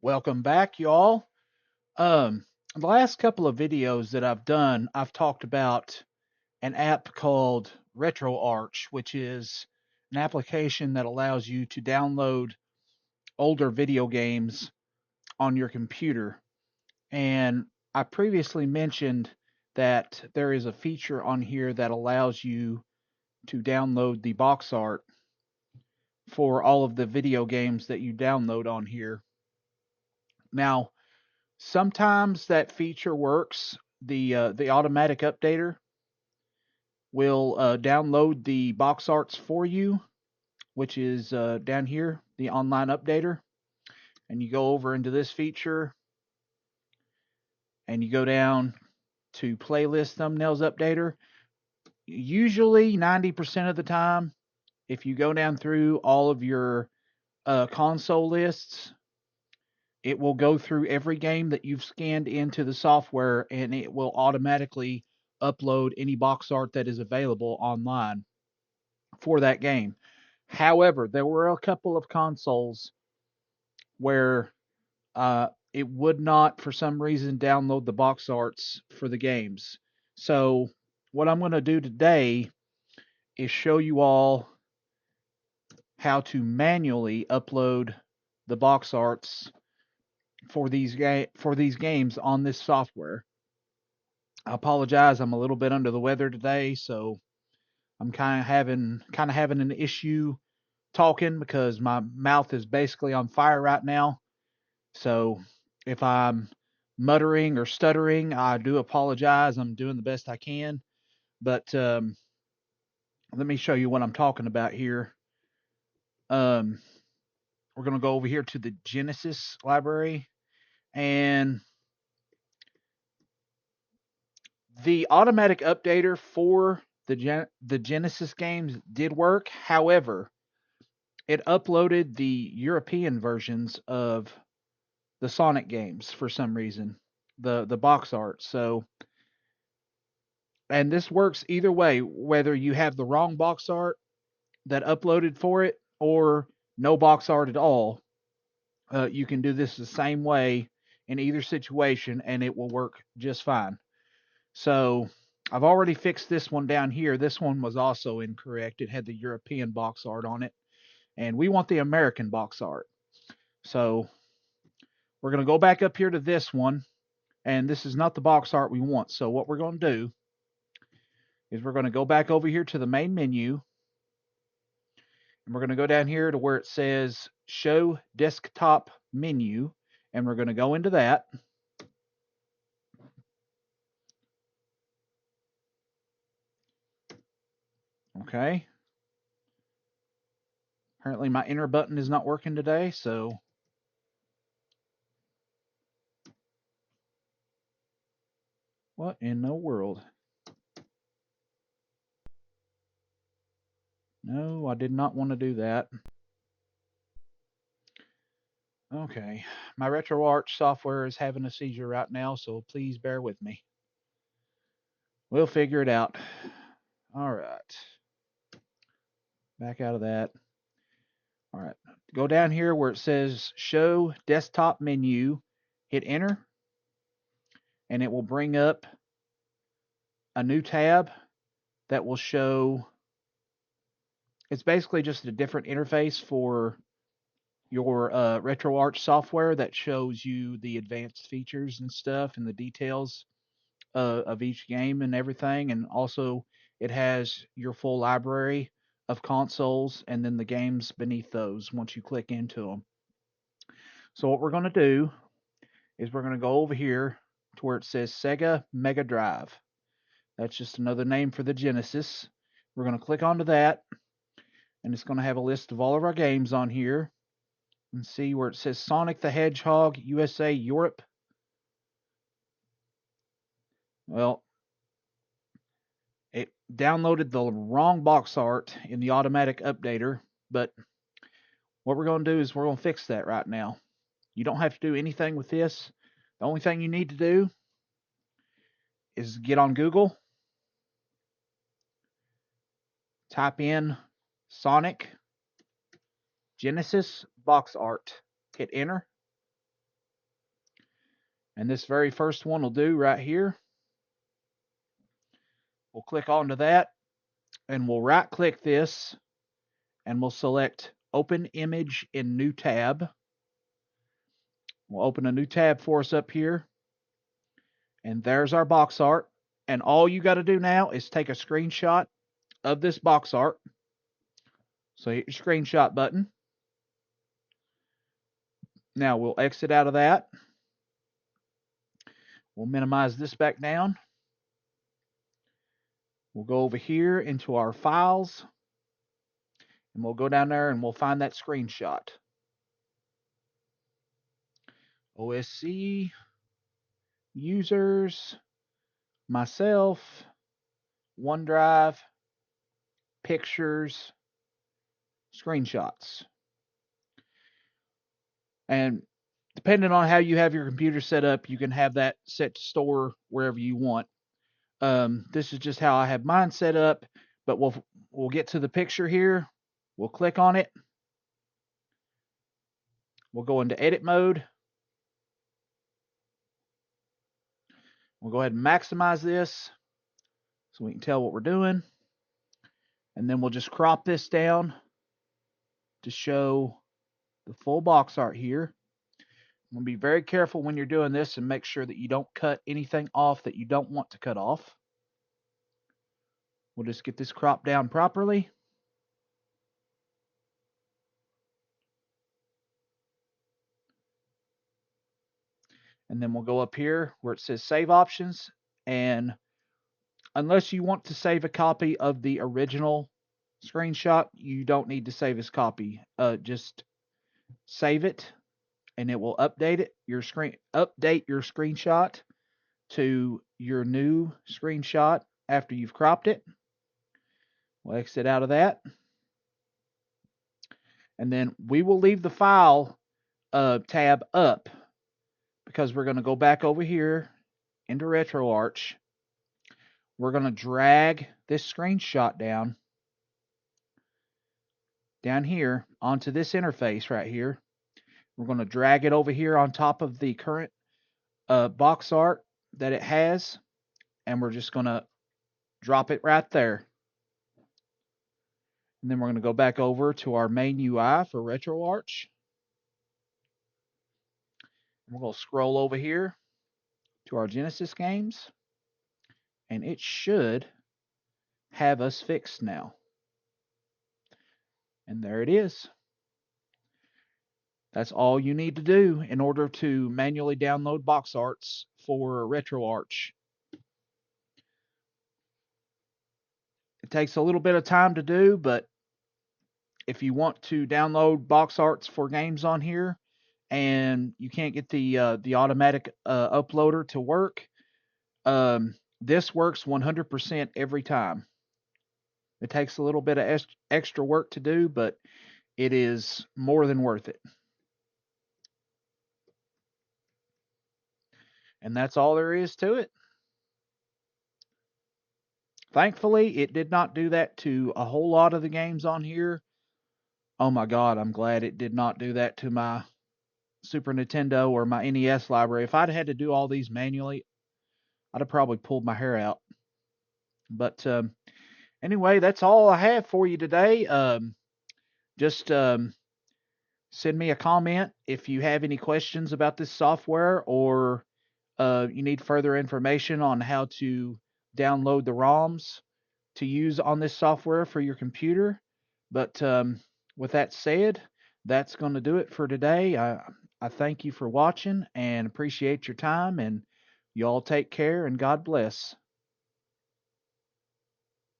Welcome back, y'all. The last couple of videos that I've done, I've talked about an app called RetroArch, which is an application that allows you to download older video games on your computer. And I previously mentioned that there is a feature on here that allows you to download the box art for all of the video games that you download on here. Now, sometimes that feature works. The automatic updater will download the box arts for you, which is down here, the online updater. And you go over into this feature and you go down to playlist thumbnails updater. Usually 90% of the time, if you go down through all of your console lists, it will go through every game that you've scanned into the software and it will automatically upload any box art that is available online for that game. However, there were a couple of consoles where it would not, for some reason, download the box arts for the games. So, what I'm going to do today is show you all how to manually upload the box arts for these games on this software. I apologize. I'm a little bit under the weather today, so I'm kind of having an issue talking because my mouth is basically on fire right now. So if I'm muttering or stuttering, I do apologize. I'm doing the best I can. But let me show you what I'm talking about here. Um, we're going to go over here to the Genesis library, and the automatic updater for the Genesis games did work. However, it uploaded the European versions of the Sonic games for some reason, the box art. So, and this works either way, whether you have the wrong box art that uploaded for it or no box art at all. You can do this the same way in either situation, and it will work just fine. So I've already fixed this one down here. This one was also incorrect. It had the European box art on it, and we want the American box art. So we're going to go back up here to this one, and this is not the box art we want. So what we're going to do is we're going to go back over here to the main menu, and we're going to go down here to where it says Show Desktop Menu, and we're going to go into that. Okay. Apparently my enter button is not working today, so what in the world? No, I did not want to do that. Okay, my RetroArch software is having a seizure right now, so please bear with me. We'll figure it out. All right. Back out of that. All right. Go down here where it says Show Desktop Menu, hit Enter, and it will bring up a new tab that will show. It's basically just a different interface for your RetroArch software that shows you the advanced features and stuff and the details of each game and everything. And also, it has your full library of consoles and then the games beneath those once you click into them. So, what we're going to do is we're going to go over here to where it says Sega Mega Drive. That's just another name for the Genesis. We're going to click onto that, and it's going to have a list of all of our games on here. And see where it says Sonic the Hedgehog USA Europe. Well, it downloaded the wrong box art in the automatic updater, but what we're going to do is we're going to fix that right now. You don't have to do anything with this. The only thing you need to do is get on Google, type in Sonic Genesis box art, hit enter, And this very first one will do right here. We'll click onto that and we'll right click this and we'll select Open Image in New Tab. We'll open a new tab for us up here. And there's our box art. And all you got to do now is take a screenshot of this box art. So hit your screenshot button. Now we'll exit out of that. We'll minimize this back down. We'll go over here into our files. And we'll go down there and we'll find that screenshot. OSC, users, myself, OneDrive, pictures, screenshots. And depending on how you have your computer set up, you can have that set to store wherever you want. This is just how I have mine set up, but we'll get to the picture here. We'll click on it. We'll go into edit mode. We'll go ahead and maximize this so we can tell what we're doing. And then we'll just crop this down to show the full box art here. I'm going to be very careful when you're doing this and make sure that you don't cut anything off that you don't want to cut off. We'll just get this cropped down properly. And then we'll go up here where it says Save Options. And unless you want to save a copy of the original screenshot, you don't need to save this copy. Just save it, and it will update your screenshot to your new screenshot after you've cropped it. We'll exit out of that. And then we will leave the file tab up because we're going to go back over here into RetroArch. We're going to drag this screenshot down here onto this interface right here. We're going to drag it over here on top of the current box art that it has, and we're just going to drop it right there. And then we're going to go back over to our main UI for RetroArch. We're going to scroll over here to our Genesis games, and it should have us fixed now. And there it is. That's all you need to do in order to manually download box arts for RetroArch. It takes a little bit of time to do, but if you want to download box arts for games on here and you can't get the automatic uploader to work, this works 100% every time. It takes a little bit of extra work to do, but it is more than worth it. And that's all there is to it. Thankfully, it did not do that to a whole lot of the games on here. Oh my God, I'm glad it did not do that to my Super Nintendo or my NES library. If I'd had to do all these manually, I'd have probably pulled my hair out. But anyway, that's all I have for you today. Just send me a comment if you have any questions about this software, or you need further information on how to download the ROMs to use on this software for your computer. But with that said, that's going to do it for today. I thank you for watching and appreciate your time, and you all take care and God bless.